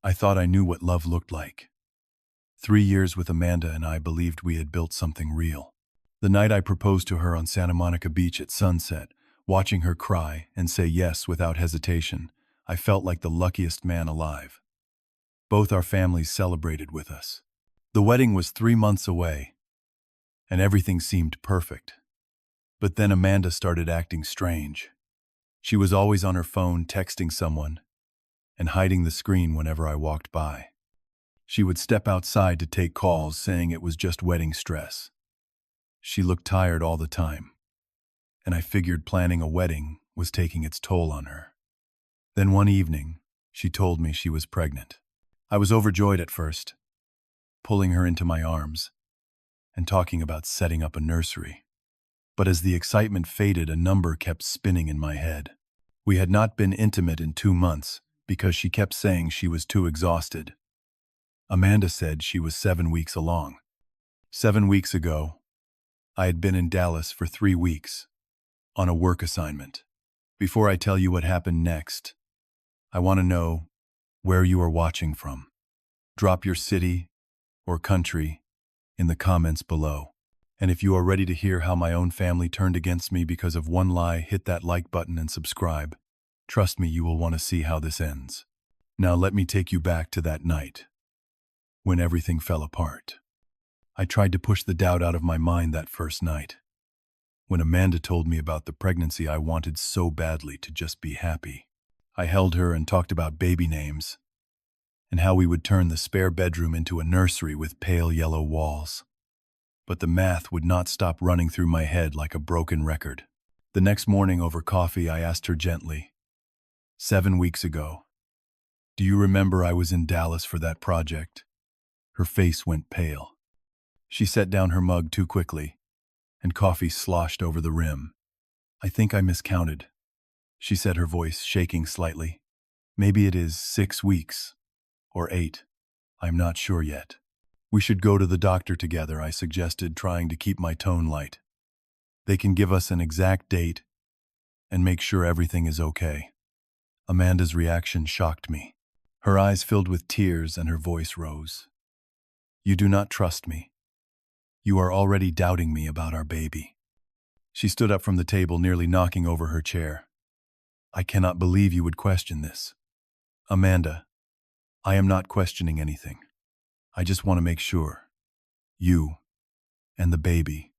I thought I knew what love looked like. 3 years with Amanda and I believed we had built something real. The night I proposed to her on Santa Monica Beach at sunset, watching her cry and say yes without hesitation, I felt like the luckiest man alive. Both our families celebrated with us. The wedding was 3 months away, and everything seemed perfect. But then Amanda started acting strange. She was always on her phone texting someone and hiding the screen whenever I walked by. She would step outside to take calls, saying it was just wedding stress. She looked tired all the time, and I figured planning a wedding was taking its toll on her. Then one evening, she told me she was pregnant. I was overjoyed at first, pulling her into my arms and talking about setting up a nursery. But as the excitement faded, a number kept spinning in my head. We had not been intimate in 2 months because she kept saying she was too exhausted. Amanda said she was 7 weeks along. 7 weeks ago, I had been in Dallas for 3 weeks on a work assignment. Before I tell you what happened next, I want to know where you are watching from. Drop your city or country in the comments below. And if you are ready to hear how my own family turned against me because of one lie, hit that like button and subscribe. Trust me, you will want to see how this ends. Now let me take you back to that night when everything fell apart. I tried to push the doubt out of my mind that first night. When Amanda told me about the pregnancy, I wanted so badly to just be happy. I held her and talked about baby names and how we would turn the spare bedroom into a nursery with pale yellow walls. But the math would not stop running through my head like a broken record. The next morning over coffee, I asked her gently, 7 weeks ago, do you remember I was in Dallas for that project? Her face went pale. She set down her mug too quickly, and coffee sloshed over the rim. I think I miscounted, she said, her voice shaking slightly. Maybe it is 6 weeks, or 8. I'm not sure yet. We should go to the doctor together, I suggested, trying to keep my tone light. They can give us an exact date and make sure everything is okay. Amanda's reaction shocked me. Her eyes filled with tears and her voice rose. You do not trust me. You are already doubting me about our baby. She stood up from the table, nearly knocking over her chair. I cannot believe you would question this. Amanda, I am not questioning anything. I just want to make sure you and the baby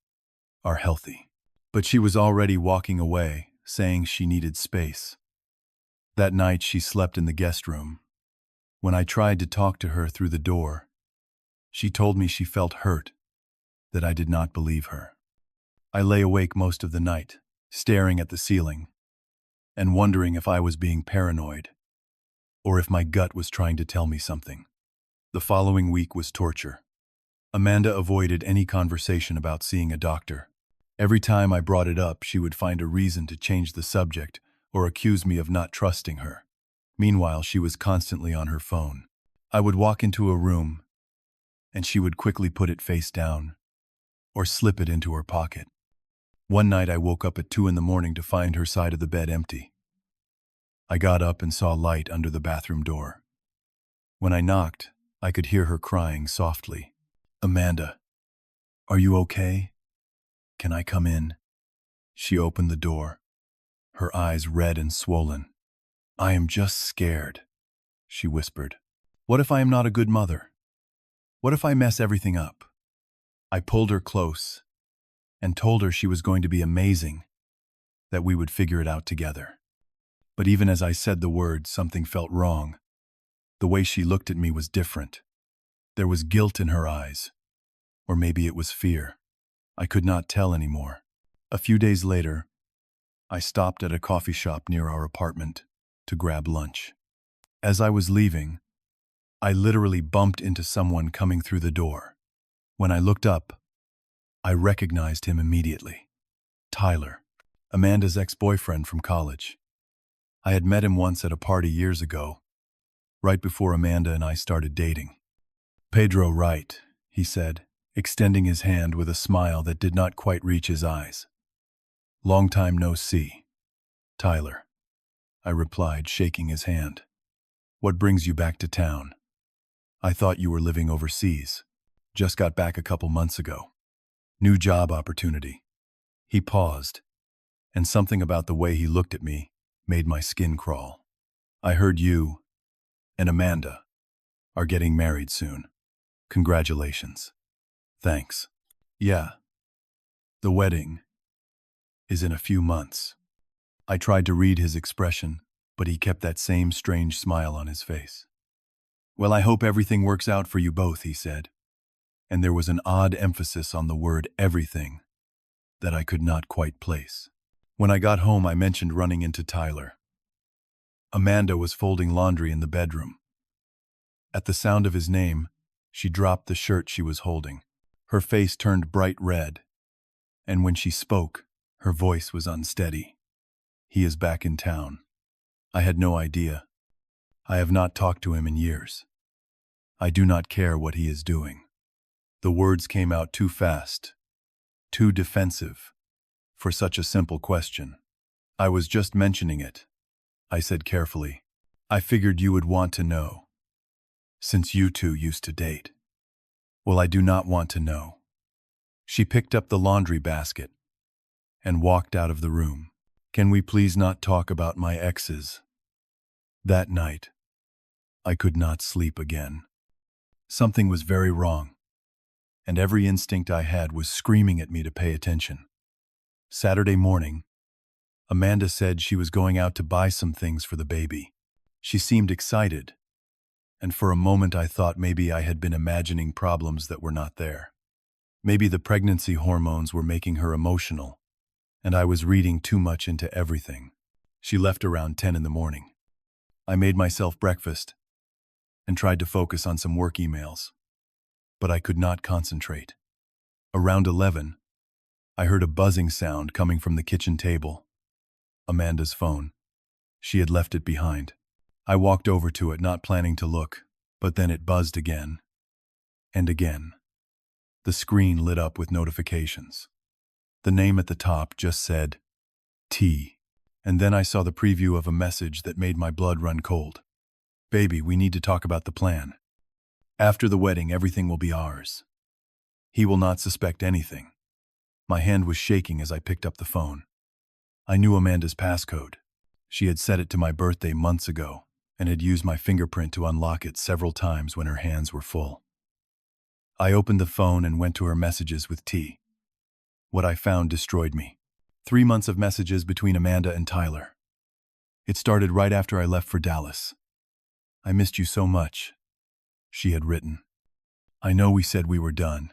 are healthy. But she was already walking away, saying she needed space. That night she slept in the guest room. When I tried to talk to her through the door, she told me she felt hurt, that I did not believe her. I lay awake most of the night, staring at the ceiling, and wondering if I was being paranoid, or if my gut was trying to tell me something. The following week was torture. Amanda avoided any conversation about seeing a doctor. Every time I brought it up, she would find a reason to change the subject or accuse me of not trusting her. Meanwhile, she was constantly on her phone. I would walk into a room, and she would quickly put it face down or slip it into her pocket. One night I woke up at 2 in the morning to find her side of the bed empty. I got up and saw light under the bathroom door. When I knocked, I could hear her crying softly. Amanda, are you okay? Can I come in? She opened the door, her eyes red and swollen. I am just scared, she whispered. What if I am not a good mother? What if I mess everything up? I pulled her close and told her she was going to be amazing, that we would figure it out together. But even as I said the words, something felt wrong. The way she looked at me was different. There was guilt in her eyes, or maybe it was fear. I could not tell anymore. A few days later, I stopped at a coffee shop near our apartment to grab lunch. As I was leaving, I literally bumped into someone coming through the door. When I looked up, I recognized him immediately. Tyler, Amanda's ex-boyfriend from college. I had met him once at a party years ago, right before Amanda and I started dating. Pedro, right, he said, extending his hand with a smile that did not quite reach his eyes. Long time no see, Tyler, I replied, shaking his hand. What brings you back to town? I thought you were living overseas. Just got back a couple months ago. New job opportunity. He paused, and something about the way he looked at me made my skin crawl. I heard you and Amanda are getting married soon. Congratulations. Thanks. Yeah. The wedding is in a few months. I tried to read his expression, but he kept that same strange smile on his face. Well, I hope everything works out for you both, he said, and there was an odd emphasis on the word everything that I could not quite place. When I got home, I mentioned running into Tyler. Amanda was folding laundry in the bedroom. At the sound of his name, she dropped the shirt she was holding. Her face turned bright red, and when she spoke, her voice was unsteady. He is back in town. I had no idea. I have not talked to him in years. I do not care what he is doing. The words came out too fast, too defensive, for such a simple question. I was just mentioning it, I said carefully. I figured you would want to know, since you two used to date. Well, I do not want to know. She picked up the laundry basket and walked out of the room. Can we please not talk about my exes? That night, I could not sleep again. Something was very wrong, and every instinct I had was screaming at me to pay attention. Saturday morning, Amanda said she was going out to buy some things for the baby. She seemed excited, and for a moment I thought maybe I had been imagining problems that were not there. Maybe the pregnancy hormones were making her emotional, and I was reading too much into everything. She left around 10 in the morning. I made myself breakfast and tried to focus on some work emails, but I could not concentrate. Around 11, I heard a buzzing sound coming from the kitchen table. Amanda's phone. She had left it behind. I walked over to it, not planning to look, but then it buzzed again and again. The screen lit up with notifications. The name at the top just said, T, and then I saw the preview of a message that made my blood run cold. Baby, we need to talk about the plan. After the wedding, everything will be ours. He will not suspect anything. My hand was shaking as I picked up the phone. I knew Amanda's passcode. She had set it to my birthday months ago and had used my fingerprint to unlock it several times when her hands were full. I opened the phone and went to her messages with T. What I found destroyed me. 3 months of messages between Amanda and Tyler. It started right after I left for Dallas. I missed you so much, she had written. I know we said we were done,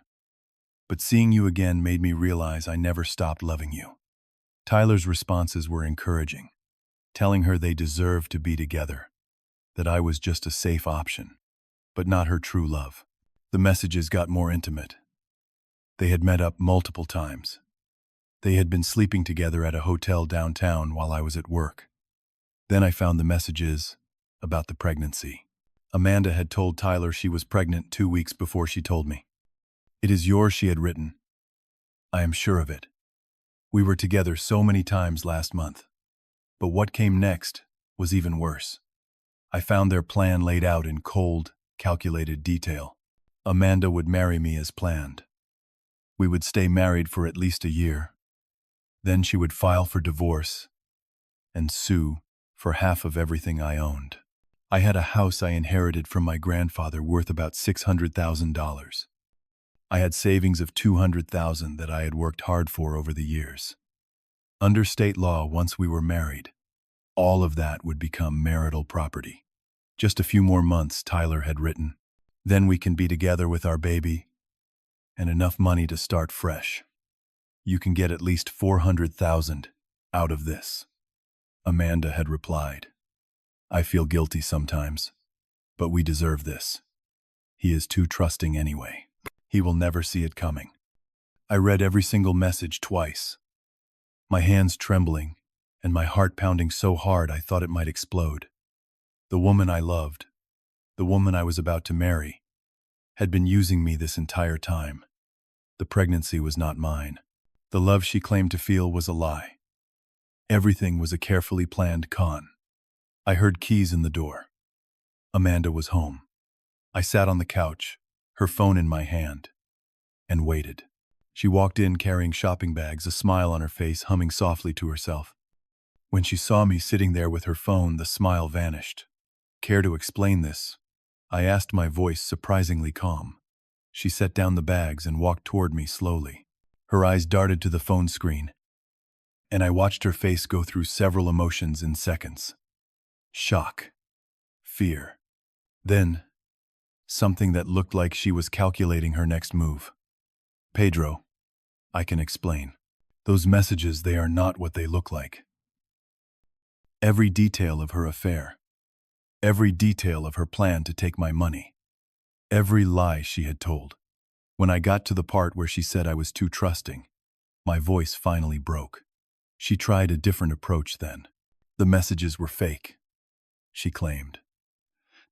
but seeing you again made me realize I never stopped loving you. Tyler's responses were encouraging, telling her they deserved to be together, that I was just a safe option, but not her true love. The messages got more intimate. They had met up multiple times. They had been sleeping together at a hotel downtown while I was at work. Then I found the messages about the pregnancy. Amanda had told Tyler she was pregnant 2 weeks before she told me. It is yours, she had written. I am sure of it. We were together so many times last month. But what came next was even worse. I found their plan laid out in cold, calculated detail. Amanda would marry me as planned. We would stay married for at least a year. Then she would file for divorce and sue for half of everything I owned. I had a house I inherited from my grandfather worth about $600,000. I had savings of $200,000 that I had worked hard for over the years. Under state law, once we were married, all of that would become marital property. Just a few more months, Tyler had written. Then we can be together with our baby and enough money to start fresh. You can get at least $400,000 out of this. Amanda had replied. I feel guilty sometimes, but we deserve this. He is too trusting anyway. He will never see it coming. I read every single message twice, my hands trembling and my heart pounding so hard I thought it might explode. The woman I loved, the woman I was about to marry, had been using me this entire time. The pregnancy was not mine. The love she claimed to feel was a lie. Everything was a carefully planned con. I heard keys in the door. Amanda was home. I sat on the couch, her phone in my hand, and waited. She walked in carrying shopping bags, a smile on her face, humming softly to herself. When she saw me sitting there with her phone, the smile vanished. Care to explain this? I asked, my voice surprisingly calm. She set down the bags and walked toward me slowly. Her eyes darted to the phone screen, and I watched her face go through several emotions in seconds. Shock. Fear. Then, something that looked like she was calculating her next move. Pedro, I can explain. Those messages, they are not what they look like. Every detail of her affair. Every detail of her plan to take my money. Every lie she had told. When I got to the part where she said I was too trusting, my voice finally broke. She tried a different approach then. The messages were fake, she claimed.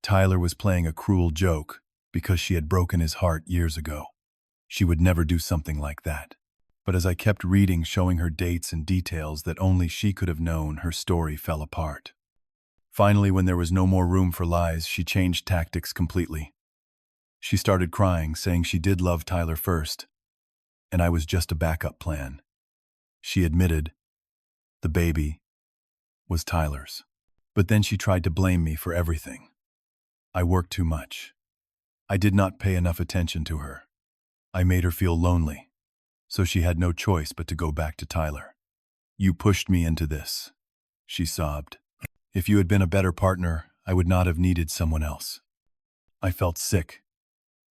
Tyler was playing a cruel joke because she had broken his heart years ago. She would never do something like that. But as I kept reading, showing her dates and details that only she could have known, her story fell apart. Finally, when there was no more room for lies, she changed tactics completely. She started crying, saying she did love Tyler first, and I was just a backup plan. She admitted the baby was Tyler's. But then she tried to blame me for everything. I worked too much. I did not pay enough attention to her. I made her feel lonely, so she had no choice but to go back to Tyler. You pushed me into this, she sobbed. If you had been a better partner, I would not have needed someone else. I felt sick,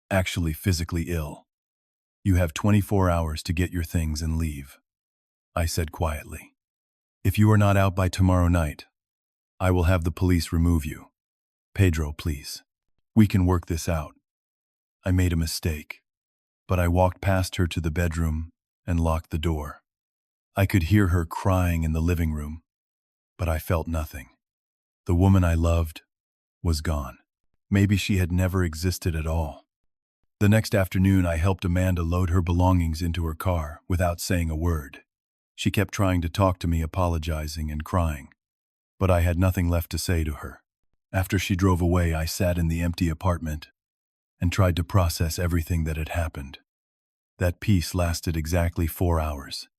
actually physically ill. You have 24 hours to get your things and leave, I said quietly. If you are not out by tomorrow night, I will have the police remove you. Pedro, please. We can work this out. I made a mistake, but I walked past her to the bedroom and locked the door. I could hear her crying in the living room, but I felt nothing. The woman I loved was gone. Maybe she had never existed at all. The next afternoon, I helped Amanda load her belongings into her car without saying a word. She kept trying to talk to me, apologizing and crying, but I had nothing left to say to her. After she drove away, I sat in the empty apartment and tried to process everything that had happened. That peace lasted exactly 4 hours.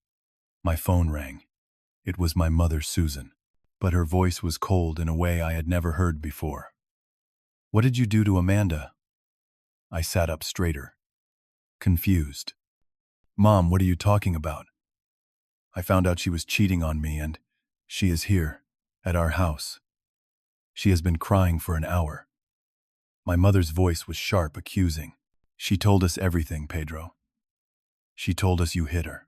My phone rang. It was my mother, Susan, but her voice was cold in a way I had never heard before. What did you do to Amanda? I sat up straighter, confused. Mom, what are you talking about? I found out she was cheating on me, and she is here, at our house. She has been crying for an hour. My mother's voice was sharp, accusing. She told us everything, Pedro. She told us you hit her.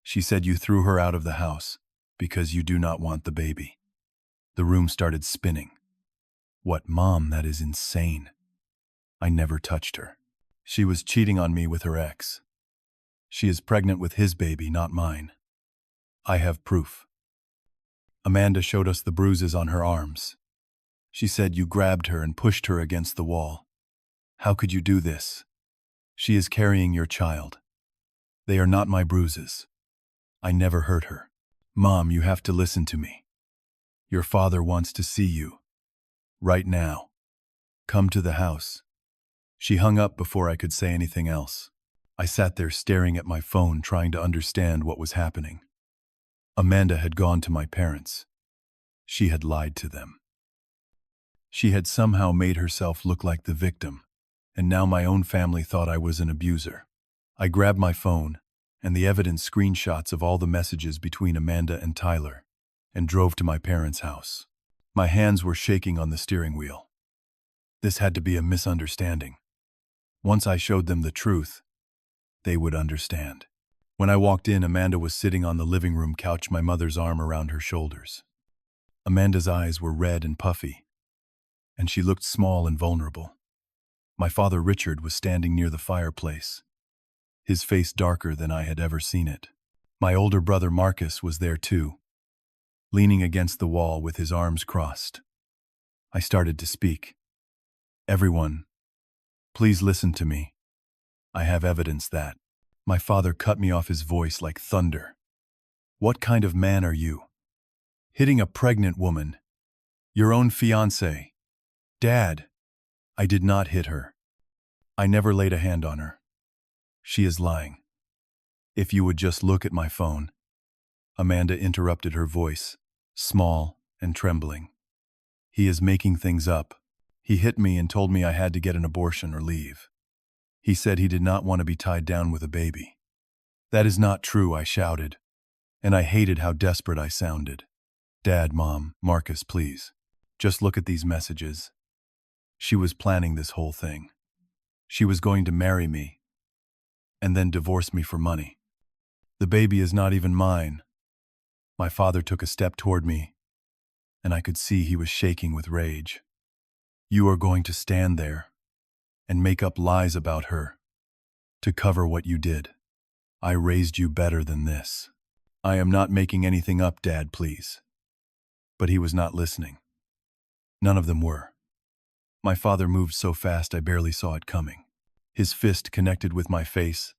She said you threw her out of the house because you do not want the baby. The room started spinning. What, Mom? That is insane. I never touched her. She was cheating on me with her ex. She is pregnant with his baby, not mine. I have proof. Amanda showed us the bruises on her arms. She said you grabbed her and pushed her against the wall. How could you do this? She is carrying your child. They are not my bruises. I never hurt her. Mom, you have to listen to me. Your father wants to see you. Right now. Come to the house. She hung up before I could say anything else. I sat there staring at my phone, trying to understand what was happening. Amanda had gone to my parents. She had lied to them. She had somehow made herself look like the victim, and now my own family thought I was an abuser. I grabbed my phone and the evidence screenshots of all the messages between Amanda and Tyler and drove to my parents' house. My hands were shaking on the steering wheel. This had to be a misunderstanding. Once I showed them the truth, they would understand. When I walked in, Amanda was sitting on the living room couch, my mother's arm around her shoulders. Amanda's eyes were red and puffy, and she looked small and vulnerable. My father, Richard, was standing near the fireplace, his face darker than I had ever seen it. My older brother, Marcus, was there too, leaning against the wall with his arms crossed. I started to speak. Everyone, please listen to me. I have evidence that. My father cut me off, his voice like thunder. What kind of man are you? Hitting a pregnant woman, your own fiancée. Dad, I did not hit her. I never laid a hand on her. She is lying. If you would just look at my phone. Amanda interrupted, her voice, small and trembling. He is making things up. He hit me and told me I had to get an abortion or leave. He said he did not want to be tied down with a baby. That is not true, I shouted, and I hated how desperate I sounded. Dad, Mom, Marcus, please. Just look at these messages. She was planning this whole thing. She was going to marry me and then divorce me for money. The baby is not even mine. My father took a step toward me, and I could see he was shaking with rage. You are going to stand there and make up lies about her to cover what you did. I raised you better than this. I am not making anything up, Dad, please. But he was not listening. None of them were. My father moved so fast I barely saw it coming. His fist connected with my face,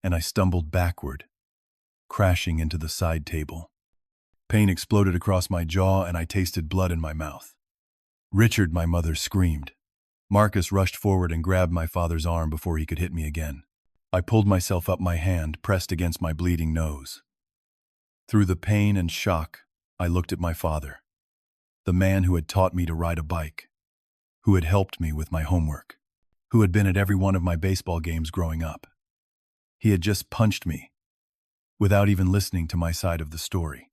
and I stumbled backward, crashing into the side table. Pain exploded across my jaw, and I tasted blood in my mouth. Richard, my mother screamed. Marcus rushed forward and grabbed my father's arm before he could hit me again. I pulled myself up, my hand pressed against my bleeding nose. Through the pain and shock, I looked at my father, the man who had taught me to ride a bike, who had helped me with my homework, who had been at every one of my baseball games growing up. He had just punched me, without even listening to my side of the story.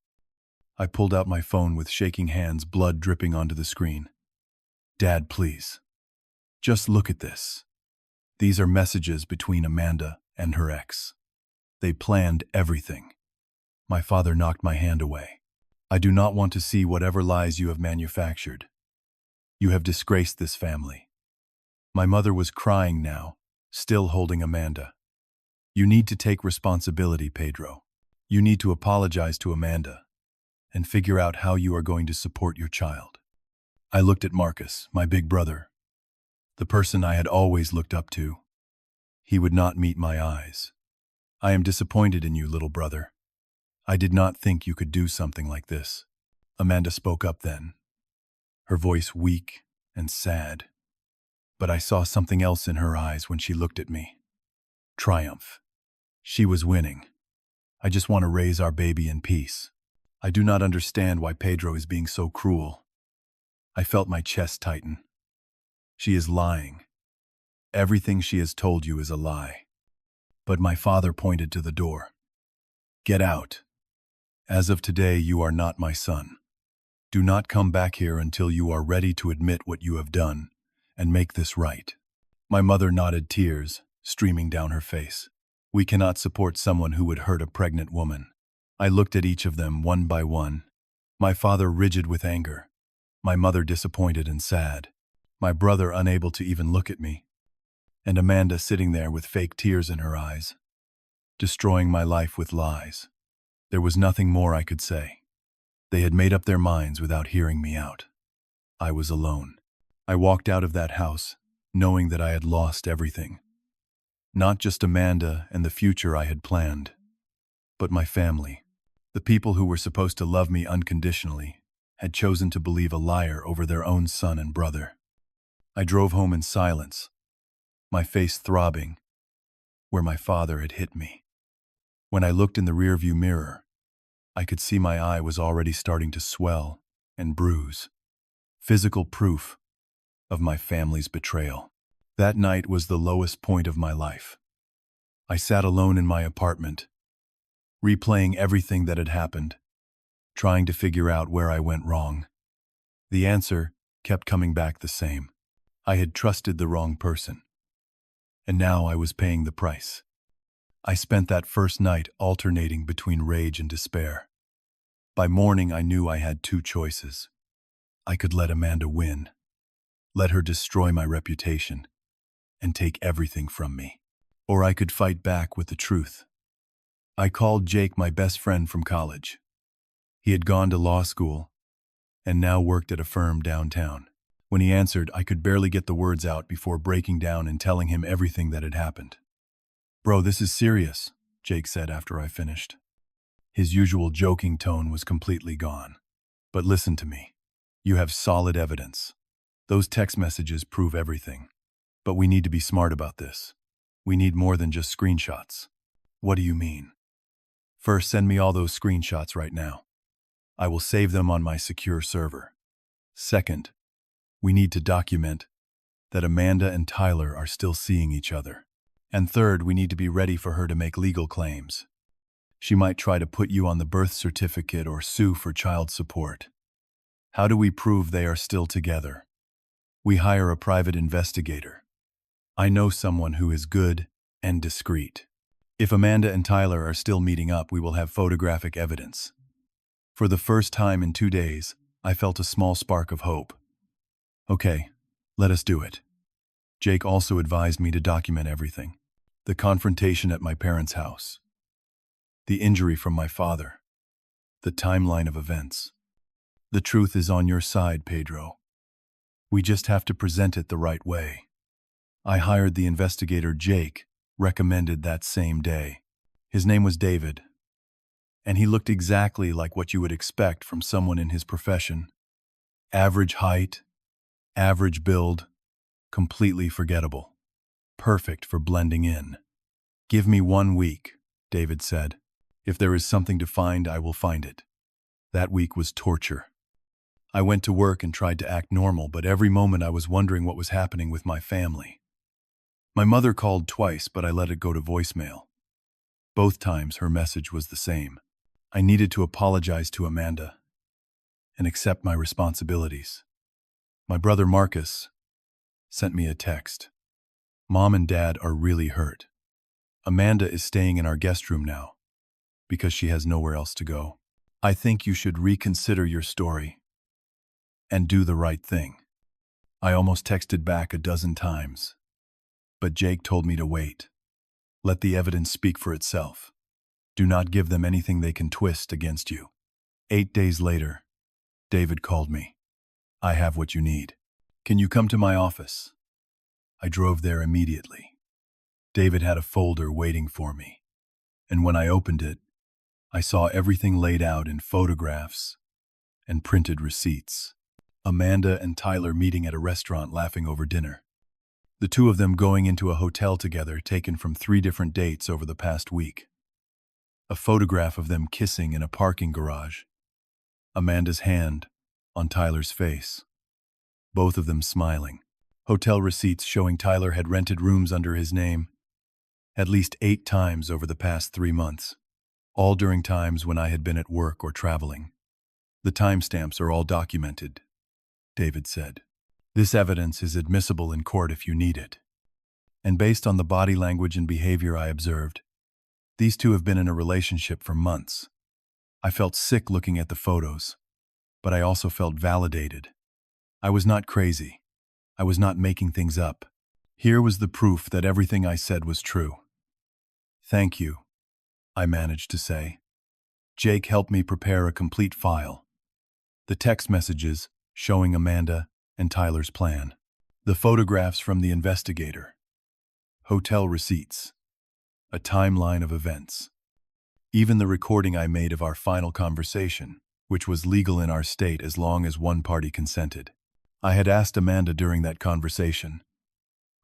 I pulled out my phone with shaking hands, blood dripping onto the screen. Dad, please. Just look at this. These are messages between Amanda and her ex. They planned everything. My father knocked my hand away. I do not want to see whatever lies you have manufactured. You have disgraced this family. My mother was crying now, still holding Amanda. You need to take responsibility, Pedro. You need to apologize to Amanda and figure out how you are going to support your child. I looked at Marcus, my big brother, the person I had always looked up to. He would not meet my eyes. I am disappointed in you, little brother. I did not think you could do something like this. Amanda spoke up then, her voice weak and sad. But I saw something else in her eyes when she looked at me. Triumph. She was winning. I just want to raise our baby in peace. I do not understand why Pedro is being so cruel. I felt my chest tighten. She is lying. Everything she has told you is a lie. But my father pointed to the door. Get out. As of today, you are not my son. Do not come back here until you are ready to admit what you have done and make this right. My mother nodded, tears streaming down her face. We cannot support someone who would hurt a pregnant woman. I looked at each of them one by one. My father rigid with anger. My mother disappointed and sad. My brother unable to even look at me. And Amanda sitting there with fake tears in her eyes, destroying my life with lies. There was nothing more I could say. They had made up their minds without hearing me out. I was alone. I walked out of that house, knowing that I had lost everything. Not just Amanda and the future I had planned, but my family. The people who were supposed to love me unconditionally had chosen to believe a liar over their own son and brother. I drove home in silence, my face throbbing, where my father had hit me. When I looked in the rearview mirror, I could see my eye was already starting to swell and bruise. Physical proof of my family's betrayal. That night was the lowest point of my life. I sat alone in my apartment, replaying everything that had happened, trying to figure out where I went wrong. The answer kept coming back the same. I had trusted the wrong person, and now I was paying the price. I spent that first night alternating between rage and despair. By morning, I knew I had two choices. I could let Amanda win, let her destroy my reputation, and take everything from me. Or I could fight back with the truth. I called Jake, my best friend from college. He had gone to law school and now worked at a firm downtown. When he answered, I could barely get the words out before breaking down and telling him everything that had happened. Bro, this is serious, Jake said after I finished. His usual joking tone was completely gone. But listen to me. You have solid evidence. Those text messages prove everything. But we need to be smart about this. We need more than just screenshots. What do you mean? First, send me all those screenshots right now. I will save them on my secure server. Second, we need to document that Amanda and Tyler are still seeing each other. And third, we need to be ready for her to make legal claims. She might try to put you on the birth certificate or sue for child support. How do we prove they are still together? We hire a private investigator. I know someone who is good and discreet. If Amanda and Tyler are still meeting up, we will have photographic evidence. For the first time in 2 days, I felt a small spark of hope. Okay, let us do it. Jake also advised me to document everything. The confrontation at my parents' house. The injury from my father. The timeline of events. The truth is on your side, Pedro. We just have to present it the right way. I hired the investigator Jake, recommended that same day. His name was David, and he looked exactly like what you would expect from someone in his profession. Average height, average build, completely forgettable. Perfect for blending in. Give me 1 week, David said. If there is something to find, I will find it. That week was torture. I went to work and tried to act normal, but every moment I was wondering what was happening with my family. My mother called twice, but I let it go to voicemail. Both times her message was the same. I needed to apologize to Amanda and accept my responsibilities. My brother Marcus sent me a text. Mom and Dad are really hurt. Amanda is staying in our guest room now because she has nowhere else to go. I think you should reconsider your story and do the right thing. I almost texted back 12 times, but Jake told me to wait. Let the evidence speak for itself. Do not give them anything they can twist against you. 8 days later, David called me. I have what you need. Can you come to my office? I drove there immediately. David had a folder waiting for me, and when I opened it, I saw everything laid out in photographs and printed receipts. Amanda and Tyler meeting at a restaurant laughing over dinner. The two of them going into a hotel together taken from 3 different dates over the past week. A photograph of them kissing in a parking garage. Amanda's hand on Tyler's face. Both of them smiling. Hotel receipts showing Tyler had rented rooms under his name at least 8 times over the past 3 months, all during times when I had been at work or traveling. The timestamps are all documented, David said. This evidence is admissible in court if you need it. And based on the body language and behavior I observed, these two have been in a relationship for months. I felt sick looking at the photos, but I also felt validated. I was not crazy. I was not making things up. Here was the proof that everything I said was true. Thank you, I managed to say. Jake helped me prepare a complete file. The text messages showing Amanda and Tyler's plan. The photographs from the investigator. Hotel receipts. A timeline of events. Even the recording I made of our final conversation, which was legal in our state as long as one party consented. I had asked Amanda during that conversation,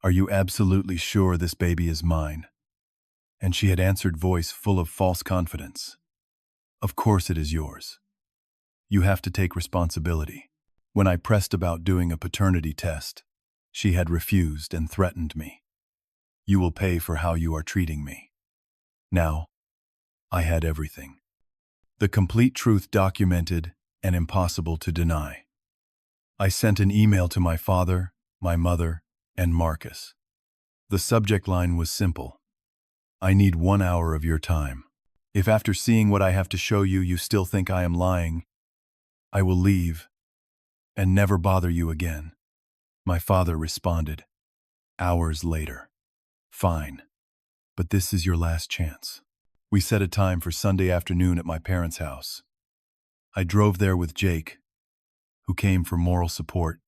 "Are you absolutely sure this baby is mine?" And she had answered, voice full of false confidence, "Of course it is yours. You have to take responsibility." When I pressed about doing a paternity test, she had refused and threatened me. "You will pay for how you are treating me." Now, I had everything. The complete truth documented and impossible to deny. I sent an email to my father, my mother, and Marcus. The subject line was simple. I need 1 hour of your time. If after seeing what I have to show you, you still think I am lying, I will leave and never bother you again. My father responded, hours later. Fine, but this is your last chance. We set a time for Sunday afternoon at my parents' house. I drove there with Jake, who came for moral support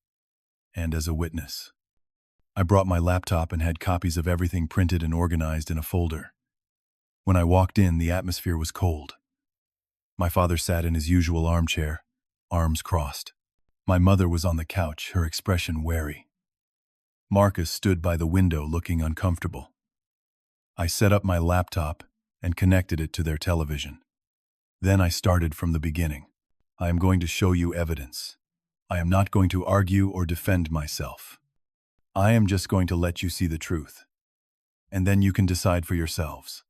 and as a witness. I brought my laptop and had copies of everything printed and organized in a folder. When I walked in, the atmosphere was cold. My father sat in his usual armchair, arms crossed. My mother was on the couch, her expression wary. Marcus stood by the window looking uncomfortable. I set up my laptop and connected it to their television. Then I started from the beginning. I am going to show you evidence. I am not going to argue or defend myself. I am just going to let you see the truth. And then you can decide for yourselves.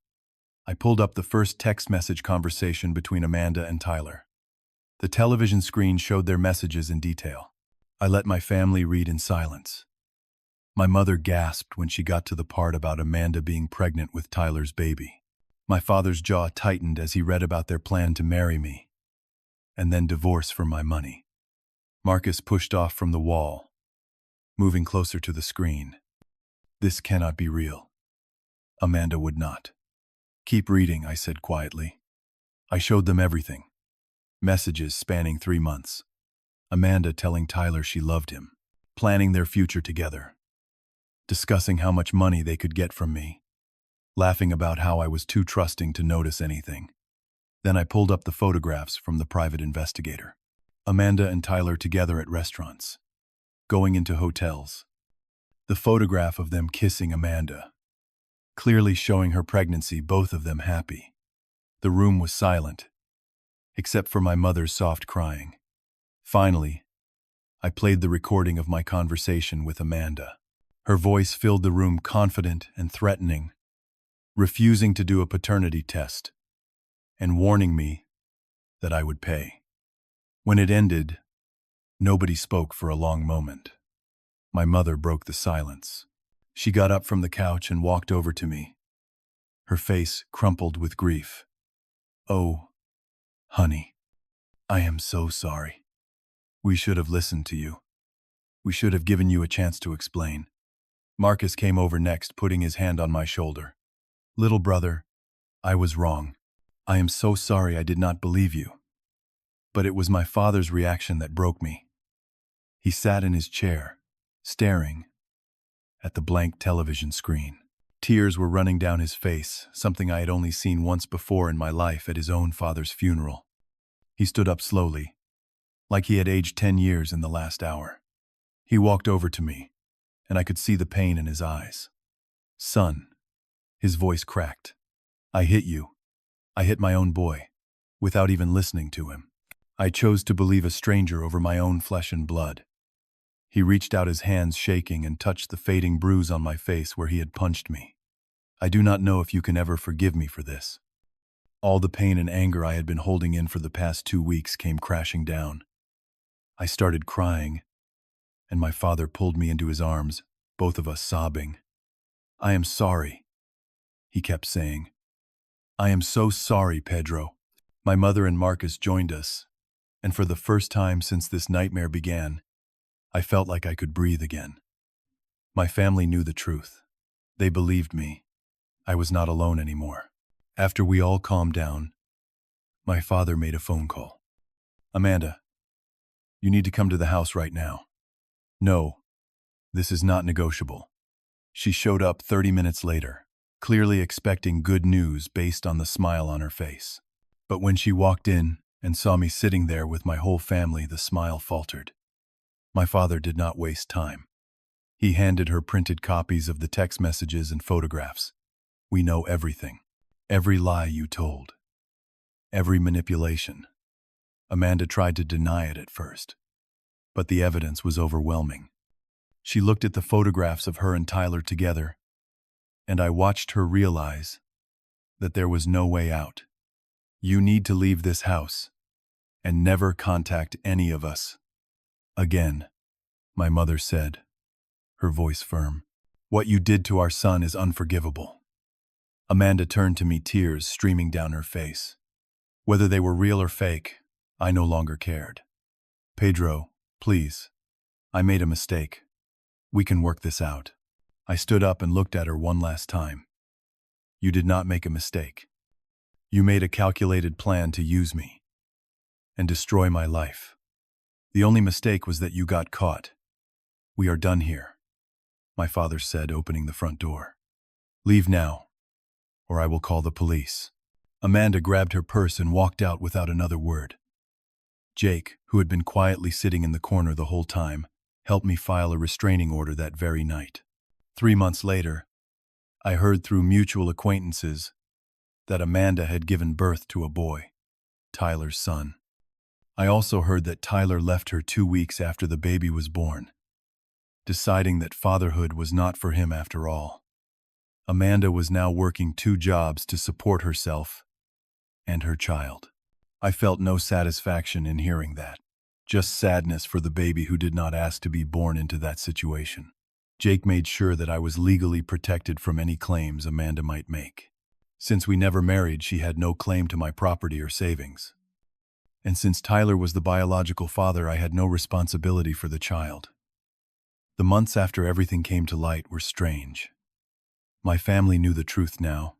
I pulled up the first text message conversation between Amanda and Tyler. The television screen showed their messages in detail. I let my family read in silence. My mother gasped when she got to the part about Amanda being pregnant with Tyler's baby. My father's jaw tightened as he read about their plan to marry me, and then divorce for my money. Marcus pushed off from the wall, moving closer to the screen. This cannot be real. Amanda would not. Keep reading, I said quietly. I showed them everything. Messages spanning 3 months. Amanda telling Tyler she loved him, planning their future together, discussing how much money they could get from me, laughing about how I was too trusting to notice anything. Then I pulled up the photographs from the private investigator. Amanda and Tyler together at restaurants, going into hotels. The photograph of them kissing Amanda, clearly showing her pregnancy, both of them happy. The room was silent, except for my mother's soft crying. Finally, I played the recording of my conversation with Amanda. Her voice filled the room, confident and threatening, refusing to do a paternity test, and warning me that I would pay. When it ended, nobody spoke for a long moment. My mother broke the silence. She got up from the couch and walked over to me, her face crumpled with grief. "Oh, honey, I am so sorry. We should have listened to you. We should have given you a chance to explain." Marcus came over next, putting his hand on my shoulder. "Little brother, I was wrong. I am so sorry I did not believe you. But it was my father's reaction that broke me." He sat in his chair, staring at the blank television screen. Tears were running down his face, something I had only seen once before in my life at his own father's funeral. He stood up slowly, like he had aged 10 years in the last hour. He walked over to me, and I could see the pain in his eyes. "Son," his voice cracked. "I hit you. I hit my own boy, without even listening to him. I chose to believe a stranger over my own flesh and blood." He reached out his hands shaking and touched the fading bruise on my face where he had punched me. "I do not know if you can ever forgive me for this." All the pain and anger I had been holding in for the past 2 weeks came crashing down. I started crying, and my father pulled me into his arms, both of us sobbing. "I am sorry," he kept saying. "I am so sorry, Pedro." My mother and Marcus joined us, and for the first time since this nightmare began, I felt like I could breathe again. My family knew the truth. They believed me. I was not alone anymore. After we all calmed down, my father made a phone call. "Amanda, you need to come to the house right now." "No, this is not negotiable." She showed up 30 minutes later, clearly expecting good news based on the smile on her face. But when she walked in and saw me sitting there with my whole family, the smile faltered. My father did not waste time. He handed her printed copies of the text messages and photographs. "We know everything. Every lie you told. Every manipulation." Amanda tried to deny it at first, but the evidence was overwhelming. She looked at the photographs of her and Tyler together, and I watched her realize that there was no way out. "You need to leave this house and never contact any of us again," my mother said, her voice firm. "What you did to our son is unforgivable." Amanda turned to me, tears streaming down her face. Whether they were real or fake, I no longer cared. "Pedro, please. I made a mistake. We can work this out." I stood up and looked at her one last time. "You did not make a mistake. You made a calculated plan to use me and destroy my life. The only mistake was that you got caught. We are done here," my father said, opening the front door. "Leave now, or I will call the police." Amanda grabbed her purse and walked out without another word. Jake, who had been quietly sitting in the corner the whole time, helped me file a restraining order that very night. 3 months later, I heard through mutual acquaintances that Amanda had given birth to a boy, Tyler's son. I also heard that Tyler left her 2 weeks after the baby was born, deciding that fatherhood was not for him after all. Amanda was now working 2 jobs to support herself and her child. I felt no satisfaction in hearing that, just sadness for the baby who did not ask to be born into that situation. Jake made sure that I was legally protected from any claims Amanda might make. Since we never married, she had no claim to my property or savings. And since Tyler was the biological father, I had no responsibility for the child. The months after everything came to light were strange. My family knew the truth now,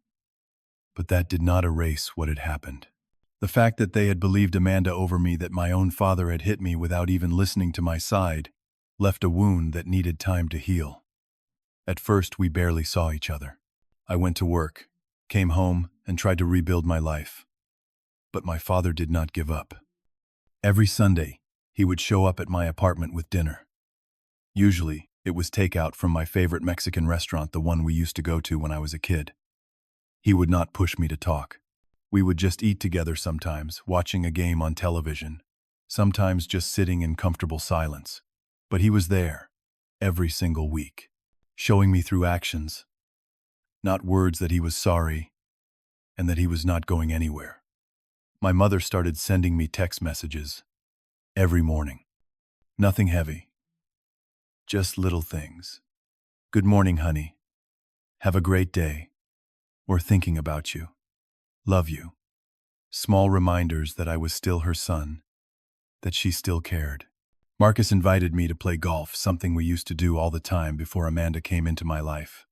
but that did not erase what had happened. The fact that they had believed Amanda over me, that my own father had hit me without even listening to my side, left a wound that needed time to heal. At first, we barely saw each other. I went to work, came home, and tried to rebuild my life. But my father did not give up. Every Sunday, he would show up at my apartment with dinner. Usually, it was takeout from my favorite Mexican restaurant, the one we used to go to when I was a kid. He would not push me to talk. We would just eat together sometimes, watching a game on television, sometimes just sitting in comfortable silence. But he was there, every single week, showing me through actions, not words, that he was sorry and that he was not going anywhere. My mother started sending me text messages every morning. Nothing heavy, just little things. Good morning, honey. Have a great day. We're thinking about you. Love you. Small reminders that I was still her son, that she still cared. Marcus invited me to play golf, something we used to do all the time before Amanda came into my life.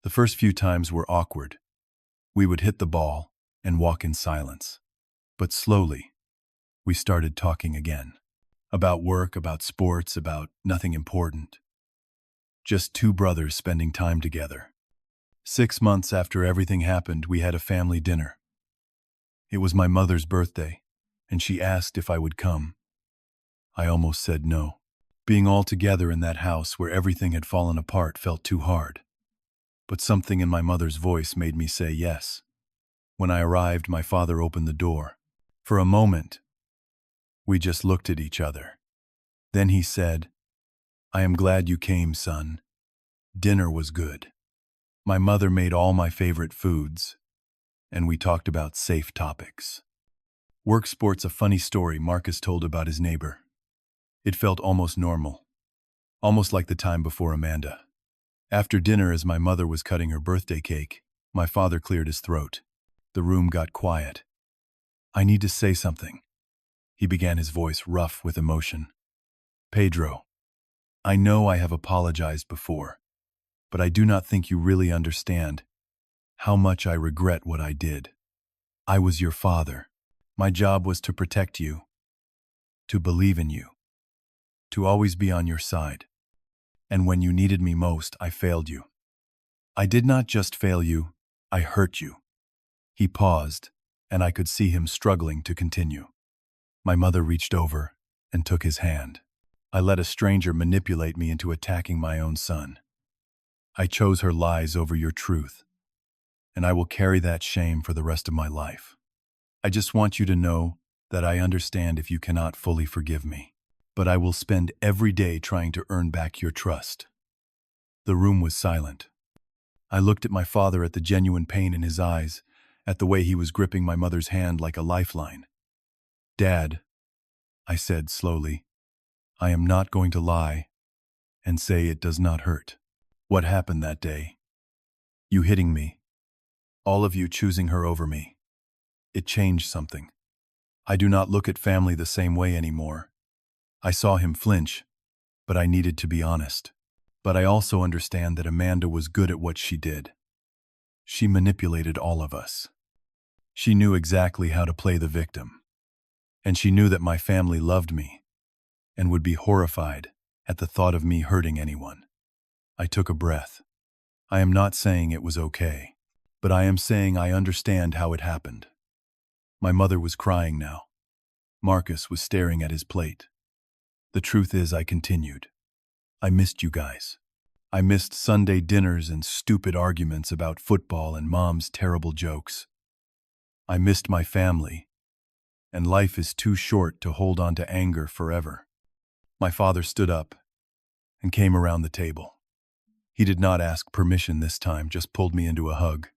The first few times were awkward. We would hit the ball and walk in silence. But slowly, we started talking again. About work, about sports, about nothing important. Just 2 brothers spending time together. 6 months after everything happened, we had a family dinner. It was my mother's birthday, and she asked if I would come. I almost said no. Being all together in that house where everything had fallen apart felt too hard. But something in my mother's voice made me say yes. When I arrived, my father opened the door. For a moment, we just looked at each other. Then he said, "I am glad you came, son. Dinner was good." My mother made all my favorite foods, and we talked about safe topics. Work sports. A funny story Marcus told about his neighbor. It felt almost normal, almost like the time before Amanda. After dinner, as my mother was cutting her birthday cake, my father cleared his throat. The room got quiet. "I need to say something," he began, his voice rough with emotion. "Pedro, I know I have apologized before, but I do not think you really understand how much I regret what I did. I was your father. My job was to protect you, to believe in you, to always be on your side. And when you needed me most, I failed you. I did not just fail you, I hurt you." He paused, and I could see him struggling to continue. My mother reached over and took his hand. "I let a stranger manipulate me into attacking my own son. I chose her lies over your truth, and I will carry that shame for the rest of my life. I just want you to know that I understand if you cannot fully forgive me, but I will spend every day trying to earn back your trust." The room was silent. I looked at my father, at the genuine pain in his eyes, at the way he was gripping my mother's hand like a lifeline. "Dad," I said slowly, "I am not going to lie and say it does not hurt. What happened that day? You hitting me, all of you choosing her over me. It changed something. I do not look at family the same way anymore. I saw him flinch, but I needed to be honest. But I also understand that Amanda was good at what she did. She manipulated all of us. She knew exactly how to play the victim. And she knew that my family loved me and would be horrified at the thought of me hurting anyone." I took a breath. I am not saying it was okay, but I am saying I understand how it happened. My mother was crying now. Marcus was staring at his plate. The truth is, I continued, I missed you guys. I missed Sunday dinners and stupid arguments about football and Mom's terrible jokes. I missed my family, and life is too short to hold on to anger forever. My father stood up and came around the table. He did not ask permission this time, just pulled me into a hug.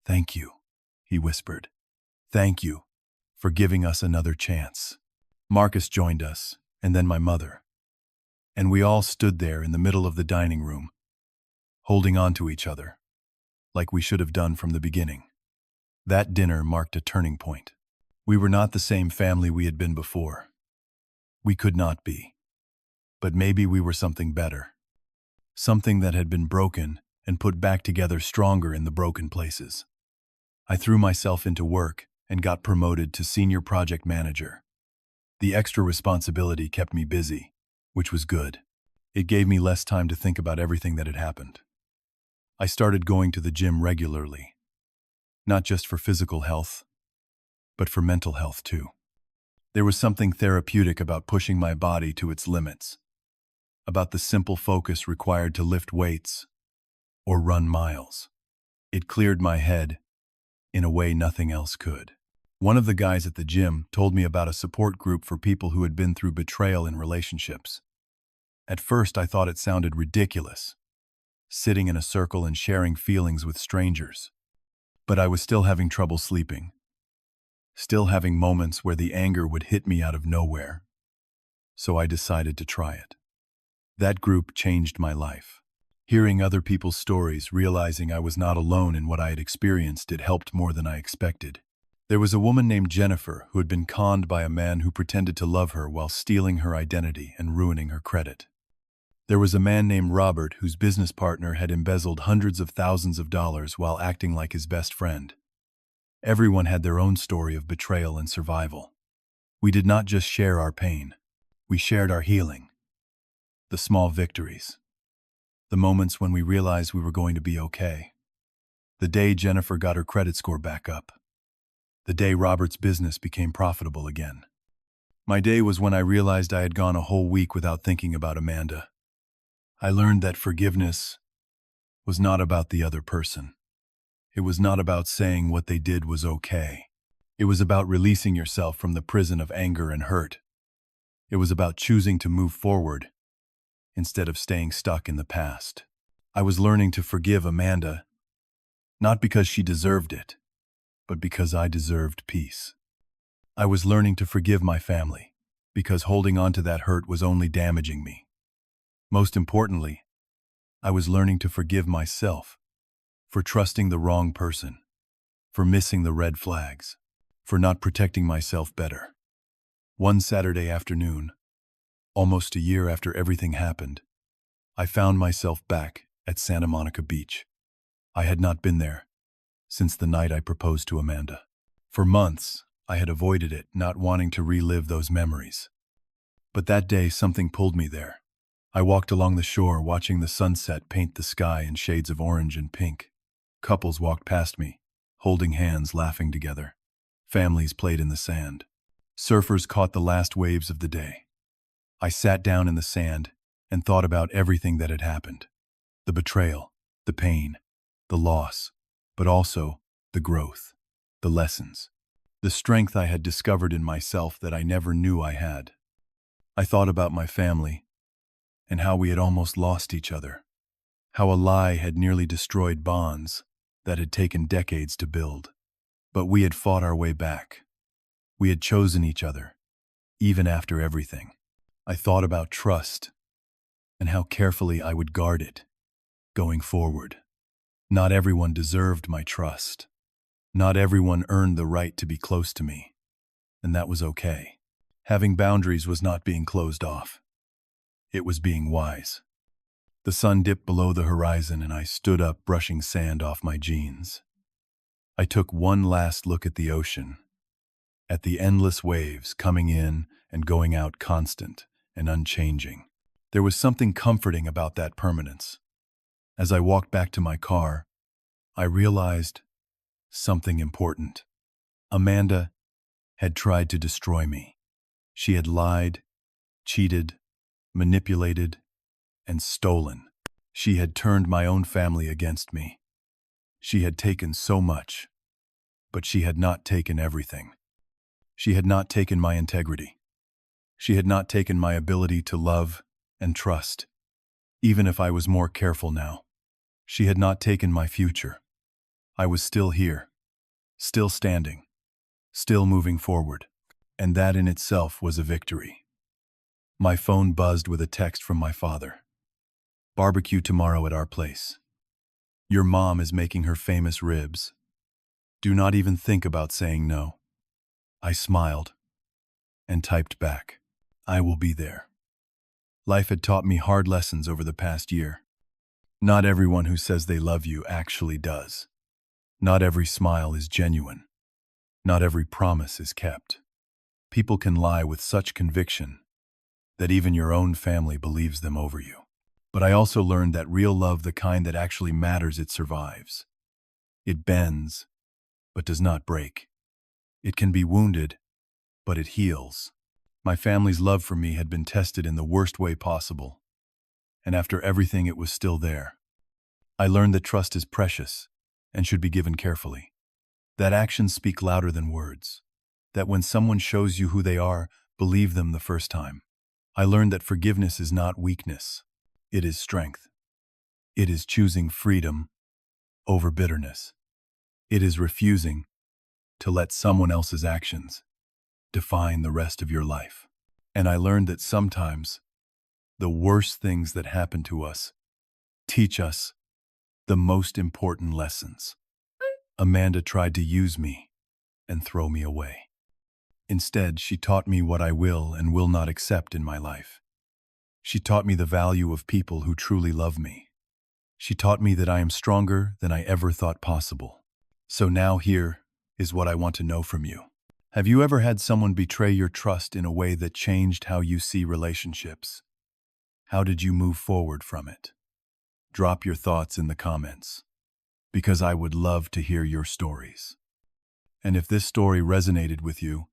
Thank you, he whispered. Thank you for giving us another chance. Marcus joined us, and then my mother. And we all stood there in the middle of the dining room, holding on to each other, like we should have done from the beginning. That dinner marked a turning point. We were not the same family we had been before. We could not be. But maybe we were something better. Something that had been broken and put back together stronger in the broken places. I threw myself into work and got promoted to senior project manager. The extra responsibility kept me busy, which was good. It gave me less time to think about everything that had happened. I started going to the gym regularly, not just for physical health, but for mental health too. There was something therapeutic about pushing my body to its limits, about the simple focus required to lift weights or run miles. It cleared my head in a way nothing else could. One of the guys at the gym told me about a support group for people who had been through betrayal in relationships. At first, I thought it sounded ridiculous, sitting in a circle and sharing feelings with strangers. But I was still having trouble sleeping, still having moments where the anger would hit me out of nowhere. So I decided to try it. That group changed my life. Hearing other people's stories, realizing I was not alone in what I had experienced, it helped more than I expected. There was a woman named Jennifer who had been conned by a man who pretended to love her while stealing her identity and ruining her credit. There was a man named Robert whose business partner had embezzled hundreds of thousands of dollars while acting like his best friend. Everyone had their own story of betrayal and survival. We did not just share our pain. We shared our healing. The small victories. The moments when we realized we were going to be okay. The day Jennifer got her credit score back up. The day Robert's business became profitable again. My day was when I realized I had gone a whole week without thinking about Amanda. I learned that forgiveness was not about the other person. It was not about saying what they did was okay. It was about releasing yourself from the prison of anger and hurt. It was about choosing to move forward instead of staying stuck in the past. I was learning to forgive Amanda, not because she deserved it, but because I deserved peace. I was learning to forgive my family, because holding on to that hurt was only damaging me. Most importantly, I was learning to forgive myself for trusting the wrong person, for missing the red flags, for not protecting myself better. One Saturday afternoon, almost a year after everything happened, I found myself back at Santa Monica Beach. I had not been there since the night I proposed to Amanda. For months, I had avoided it, not wanting to relive those memories. But that day, something pulled me there. I walked along the shore, watching the sunset paint the sky in shades of orange and pink. Couples walked past me, holding hands, laughing together. Families played in the sand. Surfers caught the last waves of the day. I sat down in the sand and thought about everything that had happened. The betrayal, the pain, the loss, but also the growth, the lessons, the strength I had discovered in myself that I never knew I had. I thought about my family and how we had almost lost each other, how a lie had nearly destroyed bonds that had taken decades to build. But we had fought our way back. We had chosen each other, even after everything. I thought about trust and how carefully I would guard it going forward. Not everyone deserved my trust. Not everyone earned the right to be close to me, and that was okay. Having boundaries was not being closed off. It was being wise. The sun dipped below the horizon and I stood up, brushing sand off my jeans. I took one last look at the ocean, at the endless waves coming in and going out, constant and unchanging. There was something comforting about that permanence. As I walked back to my car, I realized something important. Amanda had tried to destroy me. She had lied, cheated, manipulated, and stolen. She had turned my own family against me. She had taken so much, but she had not taken everything. She had not taken my integrity. She had not taken my ability to love and trust, even if I was more careful now. She had not taken my future. I was still here, still standing, still moving forward, and that in itself was a victory. My phone buzzed with a text from my father. Barbecue tomorrow at our place. Your mom is making her famous ribs. Do not even think about saying no. I smiled and typed back, I will be there. Life had taught me hard lessons over the past year. Not everyone who says they love you actually does. Not every smile is genuine. Not every promise is kept. People can lie with such conviction that even your own family believes them over you. But I also learned that real love, the kind that actually matters, it survives. It bends, but does not break. It can be wounded, but it heals. My family's love for me had been tested in the worst way possible, and after everything, it was still there. I learned that trust is precious and should be given carefully. That actions speak louder than words. That when someone shows you who they are, believe them the first time. I learned that forgiveness is not weakness. It is strength. It is choosing freedom over bitterness. It is refusing to let someone else's actions define the rest of your life. And I learned that sometimes the worst things that happen to us teach us the most important lessons. Amanda tried to use me and throw me away. Instead, she taught me what I will and will not accept in my life. She taught me the value of people who truly love me. She taught me that I am stronger than I ever thought possible. So now here is what I want to know from you. Have you ever had someone betray your trust in a way that changed how you see relationships? How did you move forward from it? Drop your thoughts in the comments, because I would love to hear your stories. And if this story resonated with you,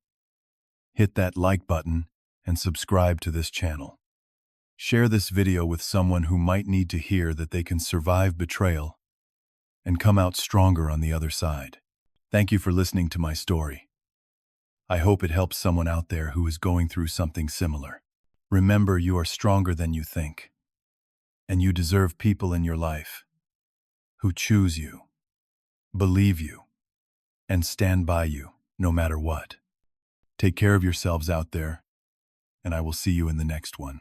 hit that like button and subscribe to this channel. Share this video with someone who might need to hear that they can survive betrayal and come out stronger on the other side. Thank you for listening to my story. I hope it helps someone out there who is going through something similar. Remember, you are stronger than you think, and you deserve people in your life who choose you, believe you, and stand by you no matter what. Take care of yourselves out there, and I will see you in the next one.